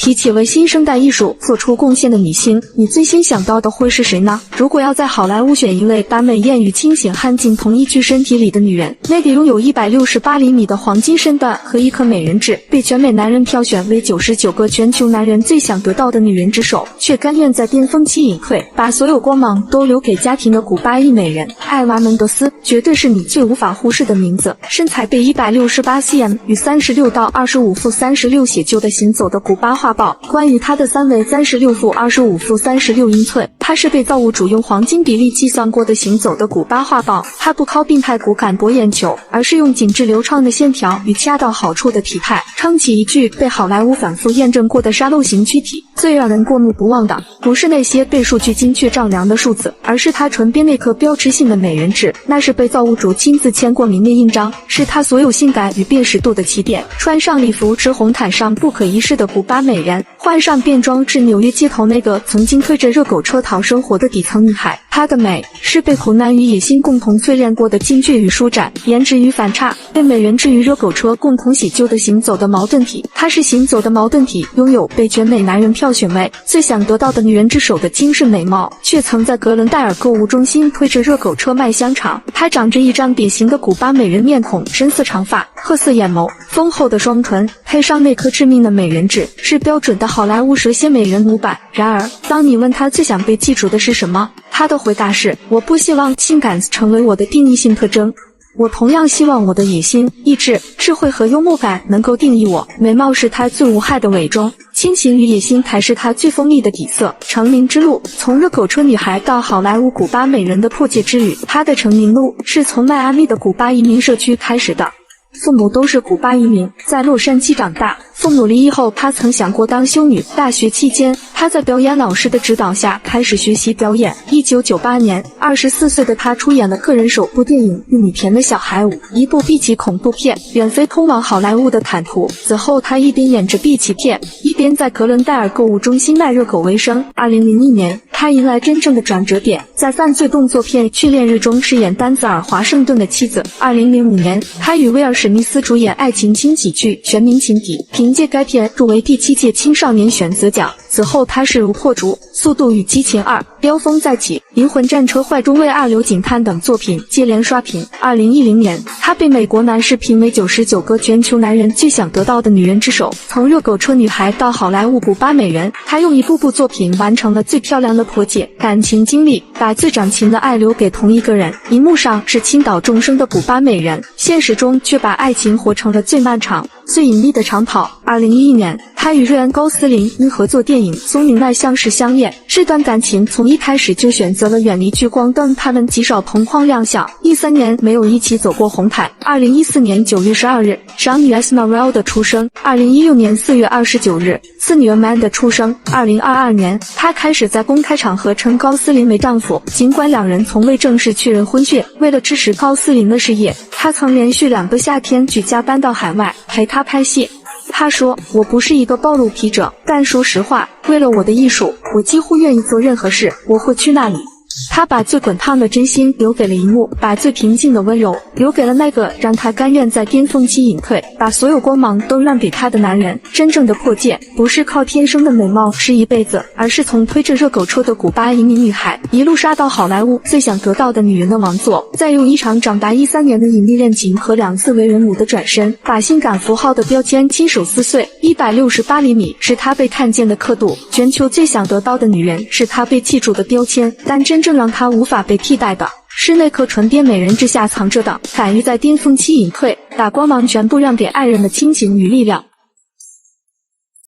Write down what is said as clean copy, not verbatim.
提起为新生代艺术做出贡献的女星，你最先想到的会是谁呢？如果要在好莱坞选一位把美艳与清醒焊进同一具身体里的女人，那个拥有168厘米的黄金身段和一颗美人痣，被全美男人票选为99个全球男人最想得到的女人之首，却甘愿在巅峰期隐退，把所有光芒都留给家庭的古巴裔美人艾娃·门德斯，绝对是你最无法忽视的名字。身材被168cm与36到25/36写就的行走的古巴画报，关于她的3围36/25/36英寸，她是被造物主用黄金比例计算过的行走的古巴画报。她不靠病态骨感博眼球，而是用紧致流畅的线条与恰到好处的体态，撑起一具被好莱坞反复验证过的沙漏型躯体。最让人过目不忘的，不是那些被数据精确丈量的数字，而是她唇边那颗标志性的美人痣，那是被造物主亲自签过名的印章，是她所有性感与辨识度的起点。穿上礼服至红毯上不可一世的古巴美人，换上便装至纽约街头那个曾经推着热狗车讨生活的底层女孩。她的美是被苦难与野心共同淬炼过的精确与舒展，颜值与反差，被美人至于热狗车共同写就的行走的矛盾体。她是行走的矛盾体，拥有被全美男人票选为最想得到的女人之首的精致美貌，却曾在格伦戴尔购物中心推着热狗车卖香肠。她长着一张典型的古巴美人面孔，深色长发，褐色眼眸，丰厚的双唇，配上那颗致命的美人痣，是标准的好莱坞蛇蝎美人模板。然而，当你问她最想被记住的是什么，她的回答是：我不希望性感成为我的定义性特征。我同样希望我的野心、意志、智慧和幽默感能够定义我。美貌是她最无害的伪装，亲情与野心才是她最锋利的底色。成名之路，从热狗车女孩到好莱坞古巴美人的破界之旅，她的成名路是从迈阿密的古巴移民社区开始的。父母都是古巴移民，在洛杉矶长大。父母离异后，她曾想过当修女。大学期间，她在表演老师的指导下开始学习表演。1998年，24岁的她出演了个人首部电影《玉米田的小孩5》，一部 B 级恐怖片，远飞通往好莱坞的坦途。此后，她一边演着 B 级片，一边在格伦戴尔购物中心卖热狗为生。2001年，她迎来真正的转折点，在犯罪动作片《去恋日》中饰演丹泽尔·华盛顿的妻子。2005年，她与威尔·史密斯主演爱情轻喜剧《全民情敌》，凭借该片入围第7届青少年选择奖。此后，她势如破竹，《速度与激情2》、飙风再起、灵魂战车坏中尉2流警探等作品接连刷屏。2010年，她被美国男士评为99个全球男人最想得到的女人之首。从热狗车女孩到好莱坞古巴美人，她用一部部作品完成了最漂亮的破解。感情经历，把最长情的爱留给同一个人。荧幕上是倾倒众生的古巴美人，现实中却把爱情活成了最漫长、最隐秘的长跑。2011年，她与瑞恩·高斯林因合作电影《松林奈相识相恋》，这段感情从一开始就选择了远离聚光灯，他们极少同框亮相。13年没有一起走过红毯。2014年9月12日，长女 Esmeralda 出生。2016年4月29日，次女 Amanda 出生。2022年，她开始在公开场合称高斯林为丈夫，尽管两人从未正式确认婚讯。为了支持高斯林的事业，她曾连续2个夏天举家搬到海外陪他拍戏。他说：我不是一个暴露癖者，但说实话，为了我的艺术，我几乎愿意做任何事，我会去那里。他把最滚烫的真心留给了荧幕，把最平静的温柔留给了那个让他甘愿在巅峰期隐退，把所有光芒都让给他的男人。真正的破戒不是靠天生的美貌吃一辈子，而是从推着热狗车的古巴移民女孩一路杀到好莱坞最想得到的女人的王座，再用一场长达13年的隐秘恋情和2次为人母的转身，把性感符号的标签亲手撕碎。168厘米是她被看见的刻度，全球最想得到的女人是她被记住的标签，但真正让她无法被替代的是那颗唇边美人之下藏着的敢于在巅峰期隐退，把光芒全部让给爱人的亲情与力量。